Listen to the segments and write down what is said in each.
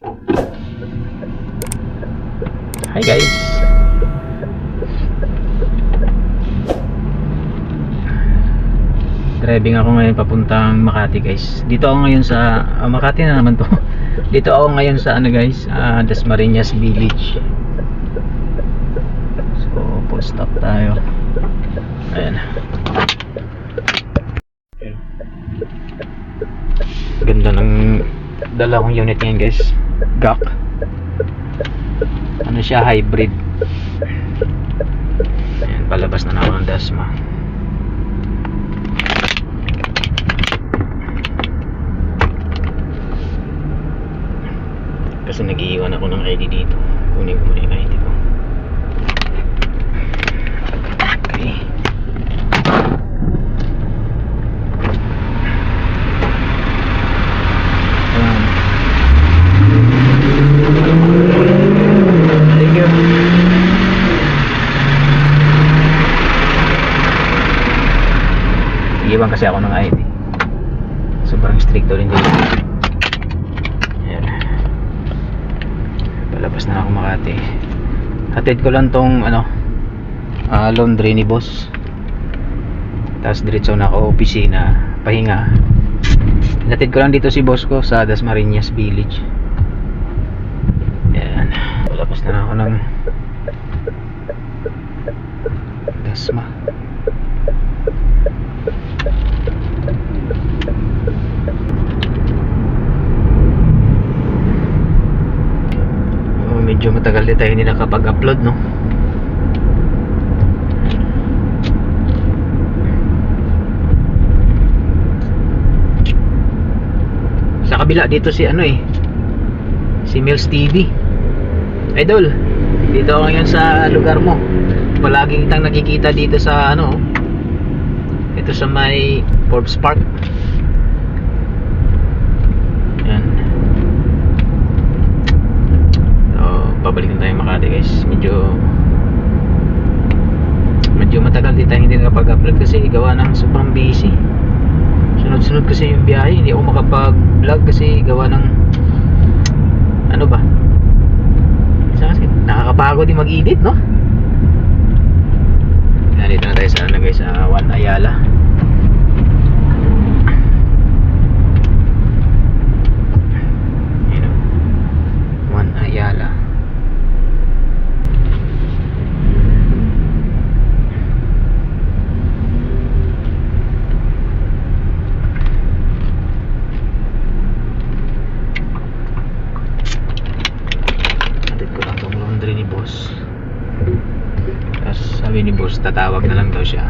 Hi guys. Driving ako ngayon papuntang Makati guys. Dito ako ngayon sa Makati na naman to. Dito ako ngayon sa ano guys, Dasmariñas Village. So full stop tayo. Ayan. Ganda ng dala kong unit ngayon guys. GAC. Ano siya, hybrid. Ayan, palabas na ako ng Dasma. Kasi nag-iiwan ako ng ID dito. Kunin ko muna yung ID ko. Okay. Thank you. Iiwan kasi ako ng ID. Sobrang stricto rin dito. Ayan. Palabas na ako Makati. Hatid ko lang tong laundry ni boss. Tapos diretso na ako opisina, pahinga. Hatid ko lang dito si boss ko sa Dasmariñas Village. Ayan. Palabas na ako ng Dasma. Medyo matagal din tayo hindi nakapag-upload, no? Sa kabila dito si si Mills TV. Idol, dito ako ngayon sa lugar mo. Palaging kitang nakikita dito sa ito sa may Forbes Park. Yan. Pabalik na tayo Makati guys. Medyo matagal din tayo hindi nakapag-upload kasi gawa ng sobrang busy. Sunod-sunod kasi yung biyahe, hindi ako makapag-vlog kasi gawa ng kasi nakakapagod din mag-edit, no? Dito na tayo sa guys, Juan Ayala. Juan Ayala. Ni boss. Tapos sabi ni boss tatawag na lang daw siya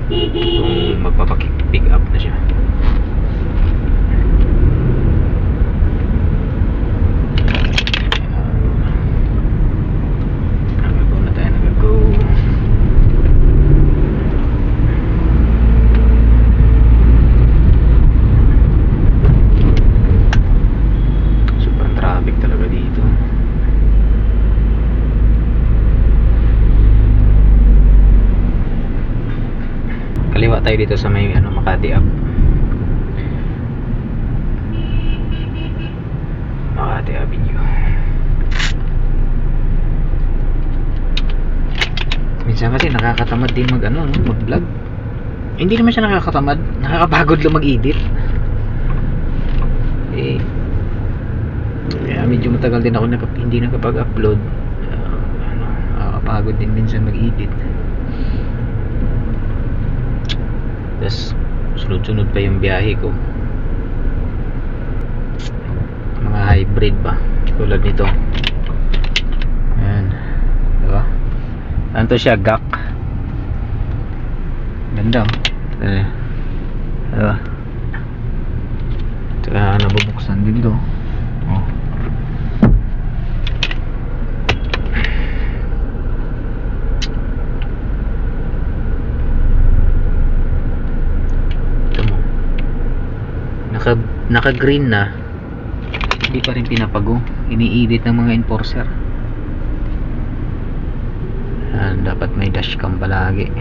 kung magpapapick up na siya. Nag-go na tayo, nag-go. Super traffic talaga dito. Kaliwa tayo dito sa may Makati Ave. Makati Avenue. Minsan kasi nakakatamad din mag-vlog. Hindi naman siya nakakatamad, nakakapagod lang mag-edit. Kaya medyo matagal din ako hindi nakapag-upload. Nakakapagod din minsan mag-edit. Tapos sunod-sunod pa yung biyahe ko, mga hybrid ba tulad nito. Ayan, diba? Ano to siya, GAC. Ganda, diba? Tsaka nabubuksan din to. Oh. Naka-green na, hindi pa rin pinapago, ini-edit ng mga enforcer. Dapat may dashcam palagi.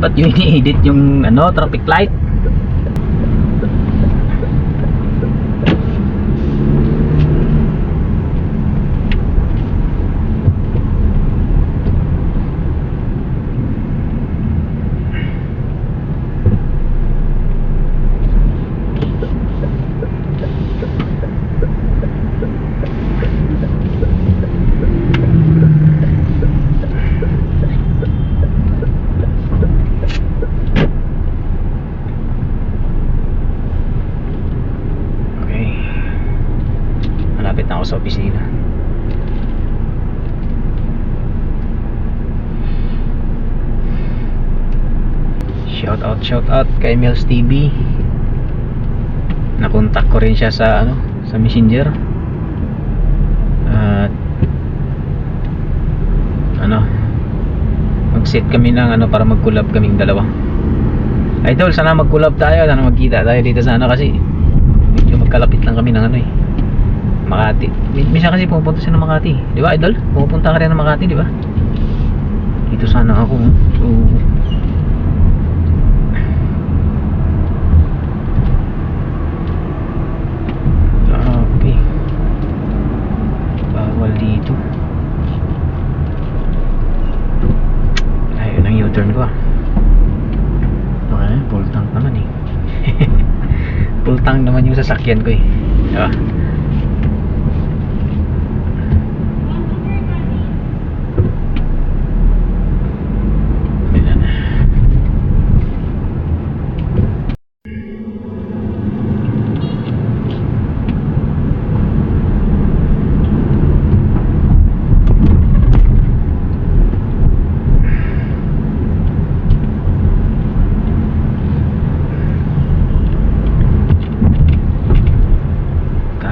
Ba't yung ini-edit yung ano, traffic light? Malapit na ako sa opisina. Shout out kay Mills TV. Nakontak ko rin siya sa ano, sa Messenger. At ano, mag-set kami ng ano para mag-collab kaming dalawa. Idol, sana mag-collab tayo, sana magkita tayo dito sa ano kasi medyo magkalapit lang kami ng ano eh, Makati. Minsan kasi pumupunta siya ng Makati, di ba Idol? Pumupunta ka rin ng Makati, di ba? Dito sana ako. So okay, bawal dito. Ayun ang U-turn ko ah. Okay, full tank naman eh. Full tank naman yung sasakyan ko eh, diba?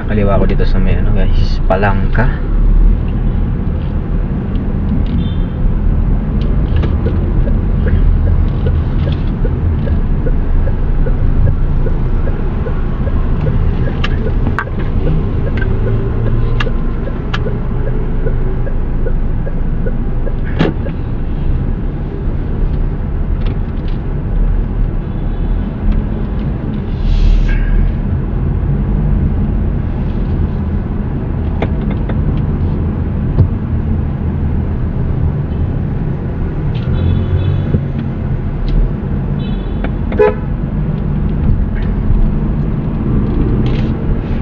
Kaliwa ako dito sa may ano guys, Palangka.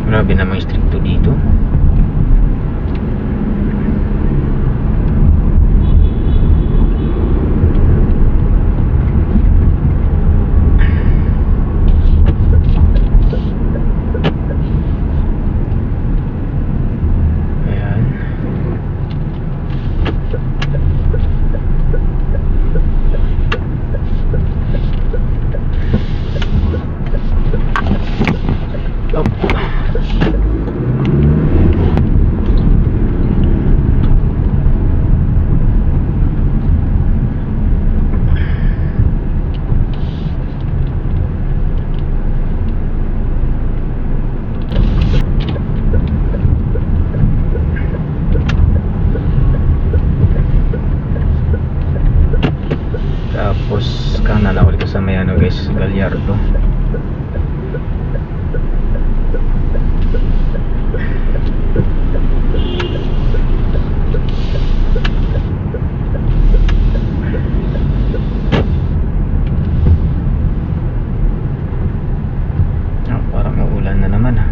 Grabe namang stricto dito. Ayan. Tapos kanan ako dito sa may ano guys, Gallardo. Parang maulan na naman ah.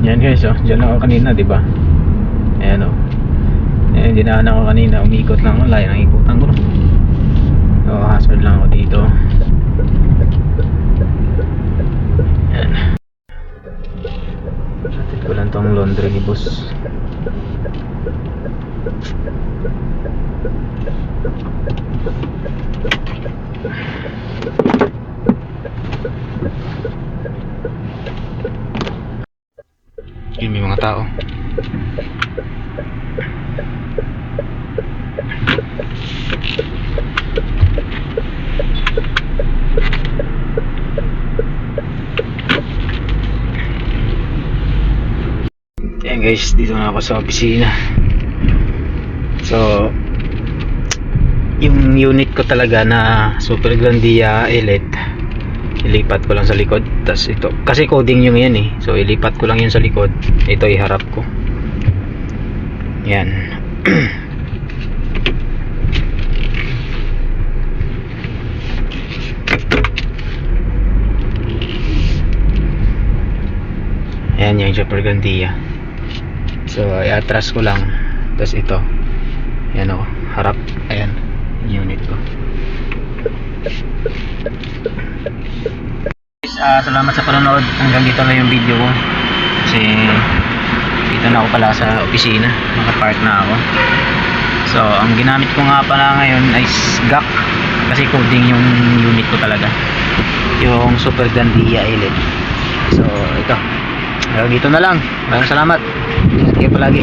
Yan guys, oh, dyan ako kanina, di ba? Ayan oh. Ayan, dinaan ako kanina, umikot lang ako, layo ng ikutan ko. So, hazard lang ako dito. Ayan. Natin ko lang tong laundry ni boss. tao. Ayan guys, dito na ako sa opisina. So yung unit ko talaga na Super Grandia Elite, ilipat ko lang sa likod. Tas ito, kasi coding yung yan eh, so ilipat ko lang yun sa likod. Ito iharap ko. Yan. Ayan yung Super Grandia. So i-atras ko lang. Tapos ito, yan o, harap. Ayan yung unit ko. Salamat sa panonood. Hanggang dito na yung video ko, kasi dito na ako pala sa opisina, nakapark na ako. So ang ginamit ko nga pala ngayon ay GAC, kasi coding yung unit ko talaga, yung Super Grandia Elite. So ito, hanggang dito na lang. Maraming salamat. Ingat kayo palagi.